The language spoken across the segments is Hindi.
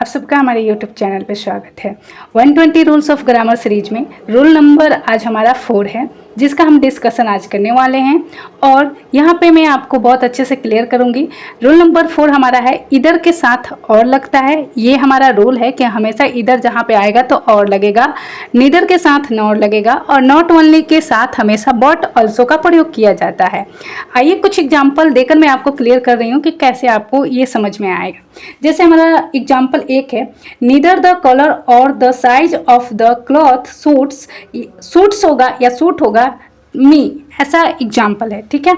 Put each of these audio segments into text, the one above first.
आप सबका हमारे YouTube चैनल पे स्वागत है। 120 रूल्स ऑफ ग्रामर सीरीज में रूल नंबर आज हमारा 4 है, जिसका हम डिस्कशन आज करने वाले हैं और यहाँ पे मैं आपको बहुत अच्छे से क्लियर करूँगी। रूल नंबर 4 हमारा है इधर के साथ और लगता है। ये हमारा रूल है कि हमेशा इधर जहाँ पे आएगा तो और लगेगा, नीदर के साथ नॉट लगेगा और नॉट ओनली के साथ हमेशा बट ऑल्सो का प्रयोग किया जाता है। आइए कुछ एग्जाम्पल देकर मैं आपको क्लियर कर रही हूँ कि कैसे आपको ये समझ में आएगा। जैसे हमारा एग्जाम्पल एक है, नीदर द कलर और the size of the cloth suits होगा या सूट होगा मी, ऐसा एग्जाम्पल है। ठीक है,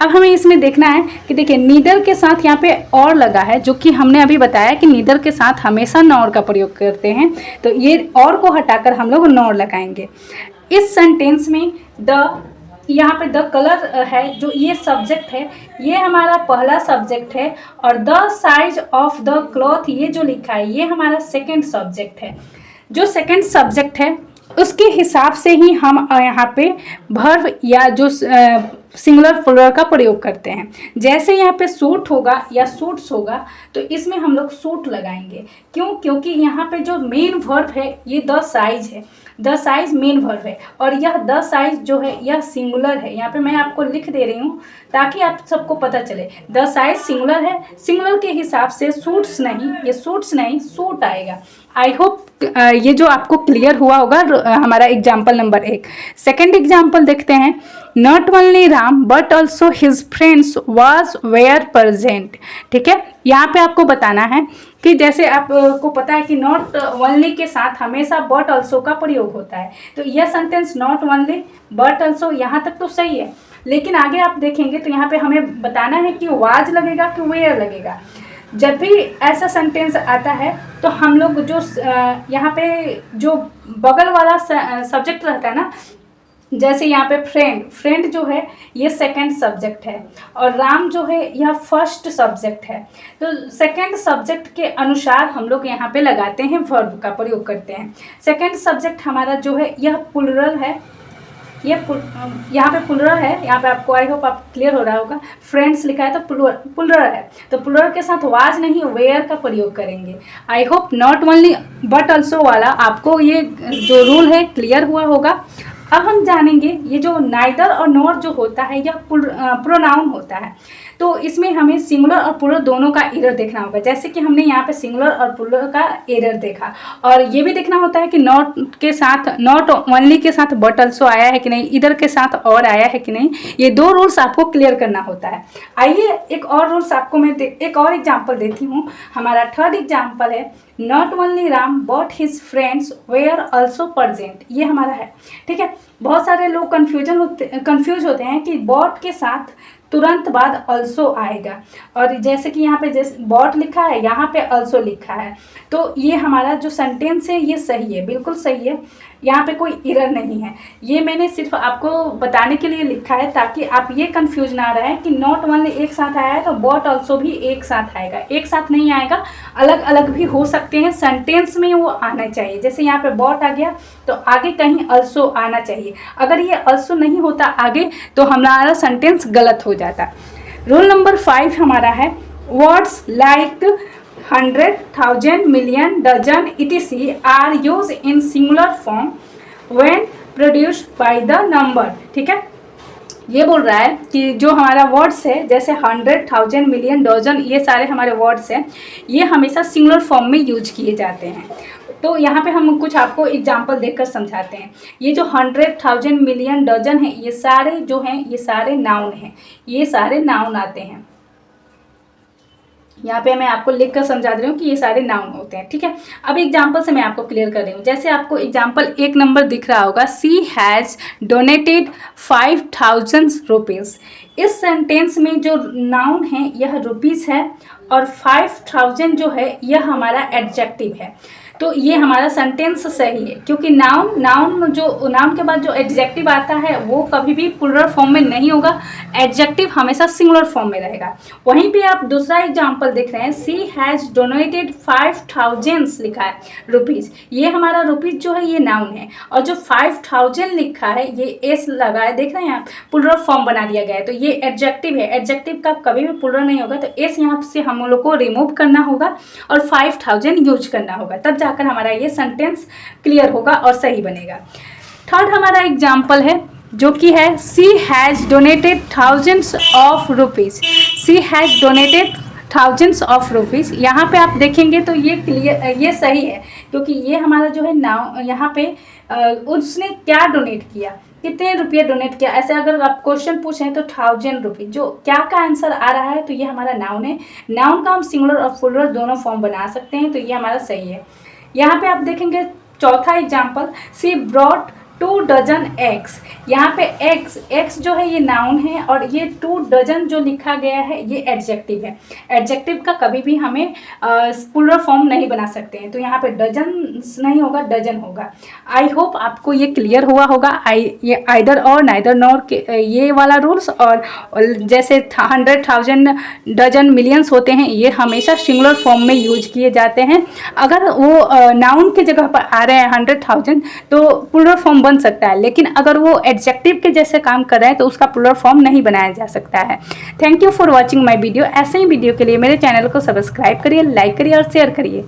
अब हमें इसमें देखना है कि देखिए नीदर के साथ यहाँ पे और लगा है, जो कि हमने अभी बताया कि नीदर के साथ हमेशा नॉर का प्रयोग करते हैं, तो ये और को हटाकर हम लोग नॉर लगाएंगे। इस सेंटेंस में यहाँ पे द कलर है, जो ये सब्जेक्ट है, ये हमारा पहला सब्जेक्ट है और the size of the cloth ये जो लिखा है ये हमारा सेकंड सब्जेक्ट है। जो सेकंड सब्जेक्ट है उसके हिसाब से ही हम यहाँ पे वर्ब या जो सिंगुलर प्लुरल का प्रयोग करते हैं। जैसे यहाँ पे सूट होगा या सूट्स होगा तो इसमें हम लोग सूट लगाएंगे। क्यों? क्योंकि यहाँ पे जो मेन वर्ब है ये द साइज है, द साइज मेन वर्ब है और यह द साइज जो है यह सिंगुलर है। यहाँ पे मैं आपको लिख दे रही हूँ ताकि आप सबको पता चले। द साइज सिंगुलर है, सिंगुलर के हिसाब से सूट्स नहीं, ये सूट्स नहीं सूट आएगा। आई होप ये जो आपको क्लियर हुआ होगा हमारा एग्जाम्पल नंबर 1। सेकेंड एग्जाम्पल देखते हैं, not only Ram but also his friends was were present. ठीक है, यहाँ पे आपको बताना है कि जैसे आपको पता है कि नॉट ओनली के साथ हमेशा बट ऑल्सो का प्रयोग होता है, तो यह sentence not only but also यहाँ तक तो सही है, लेकिन आगे आप देखेंगे तो यहाँ पे हमें बताना है कि वाज लगेगा कि वेयर लगेगा। जब भी ऐसा सेंटेंस आता है तो हम लोग जो यहाँ पे जो बगल वाला सब्जेक्ट रहता है ना, जैसे यहाँ पे फ्रेंड जो है ये सेकंड सब्जेक्ट है और राम जो है यह फर्स्ट सब्जेक्ट है, तो सेकंड सब्जेक्ट के अनुसार हम लोग यहाँ पे लगाते हैं, वर्ब का प्रयोग करते हैं। सेकंड सब्जेक्ट हमारा जो है यह प्लुरल है, ये यहाँ पे प्लुरल है। यहाँ पे आपको आई होप आप क्लियर हो रहा होगा, फ्रेंड्स लिखा है तो प्लुरल है, तो प्लुरल के साथ वाज नहीं वेयर का प्रयोग करेंगे। I hope not only but also वाला आपको ये जो रूल है क्लियर हुआ होगा। अब हम जानेंगे ये जो नाइदर और नॉर जो होता है यह प्रोनाउन होता है, तो इसमें हमें सिंगुलर और प्लुरल दोनों का एरर देखना होगा। जैसे कि हमने यहाँ पे सिंगुलर और प्लुरल का एरर देखा, और ये भी देखना होता है कि नॉट के साथ नॉट ओनली के साथ बट ऑल्सो आया है कि नहीं, इधर के साथ और आया है कि नहीं। ये दो रूल्स आपको क्लियर करना होता है। आइए एक और रूल्स आपको मैं एक और एग्जाम्पल देती हूँ। हमारा थर्ड एग्जाम्पल है, not only Ram but his friends were also present. ये हमारा है। ठीक है, बहुत सारे लोग कंफ्यूज होते हैं कि बॉट के साथ तुरंत बाद ऑल्सो आएगा, और जैसे कि यहाँ पे जैसे बॉट लिखा है यहाँ पे ऑल्सो लिखा है, तो ये हमारा जो सेंटेंस है ये सही है, बिल्कुल सही है, यहाँ पे कोई एरर नहीं है। ये मैंने सिर्फ आपको बताने के लिए लिखा है ताकि आप ये कंफ्यूज ना रहे कि नॉट ओनली एक साथ आया है तो बॉट ऑल्सो भी एक साथ आएगा। एक साथ नहीं आएगा, अलग अलग भी हो सकते हैं, सेंटेंस में वो आना चाहिए। जैसे यहाँ पे बॉट आ गया तो आगे कहीं ऑल्सो आना चाहिए। अगर ये ऑल्सो नहीं होता आगे तो हमारा सेंटेंस गलत हो जाता। रूल नंबर 5 हमारा है, words like 100, 1000, million, dozen, etc. are used in singular form when produced by the number। ठीक है, ये बोल रहा है कि जो हमारा वर्ड्स है जैसे 100, 1000, million, dozen, ये सारे हमारे वर्ड्स हैं, ये हमेशा सिंगुलर फॉर्म में यूज किए जाते हैं। तो यहाँ पे हम कुछ आपको एग्जांपल देकर समझाते हैं। ये जो 100, 1000, million, dozen है, ये सारे जो हैं ये सारे नाउन हैं, ये सारे नाउन आते हैं। यहाँ पे मैं आपको लिख कर समझा दे रही हूँ कि ये सारे नाउन होते हैं। ठीक है, अब एग्जाम्पल से मैं आपको क्लियर कर रही हूँ। जैसे आपको एग्जाम्पल 1 नंबर दिख रहा होगा, सी हैज़ डोनेटेड 5000 रुपीज़। इस सेंटेंस में जो नाउन है यह रुपीज़ है और 5000 जो है यह हमारा एडजेक्टिव है। तो ये हमारा सेंटेंस सही है, क्योंकि नाउन के बाद जो एडजेक्टिव आता है वो कभी भी प्लूरल फॉर्म में नहीं होगा, एडजेक्टिव हमेशा सिंगुलर फॉर्म में रहेगा। वहीं पे आप दूसरा एग्जांपल देख रहे हैं, सी हैज़ डोनेटेड 5000 लिखा है रुपीज़। ये हमारा रुपीज़ जो है ये नाउन है, और जो 5000 लिखा है ये एस लगा है, देख रहे हैं आप, प्लूरल फॉर्म बना दिया गया है, तो ये एडजेक्टिव है। एडजेक्टिव का कभी भी प्लूरल नहीं होगा, तो एस यहाँ से हम लोग को रिमूव करना होगा और 5000 यूज करना होगा, तब जाकर हमारा ये सेंटेंस क्लियर होगा और सही बनेगा। थर्ड हमारा एग्जाम्पल है जो कि है C has donated thousands of rupees. C has donated thousands of rupees, यहाँ पे आप देखेंगे तो ये क्लियर, ये सही है, क्योंकि ये हमारा जो है नाउ यहाँ पे उसने क्या डोनेट किया, कितने रुपये डोनेट किया, ऐसे अगर आप क्वेश्चन पूछें तो 1000 रुपीज़, जो क्या का आंसर आ रहा है, तो ये हमारा नाउन है। नाउन का हम सिंगुलर और प्लूरल दोनों फॉर्म बना सकते हैं, तो ये हमारा सही है। यहाँ पे आप देखेंगे चौथा एग्जाम्पल, सी ब्रॉट 2 डजन एग्स। यहाँ पे एक्स जो है ये नाउन है, और ये 2 डजन जो लिखा गया है ये एडजेक्टिव है। एडजेक्टिव का कभी भी हमें प्लूरल फॉर्म नहीं बना सकते हैं, तो यहाँ पे डजन नहीं होगा, डजन होगा। आई होप आपको ये क्लियर हुआ होगा। ये आइदर और नाइदर नॉर के ये वाला रूल्स, और जैसे 100,000 डजन मिलियंस होते हैं, ये हमेशा सिंगुलर फॉर्म में यूज किए जाते हैं। अगर वो नाउन के जगह पर आ रहे हैं 100,000 तो प्लूरल फॉर्म बन सकता है, लेकिन अगर वो एडजेक्टिव के जैसे काम कर रहे हैं तो उसका प्लूरल फॉर्म नहीं बनाया जा सकता है। Thank you for watching my video. ऐसे ही वीडियो के लिए मेरे चैनल को सब्सक्राइब करिए, लाइक करिए और शेयर करिए।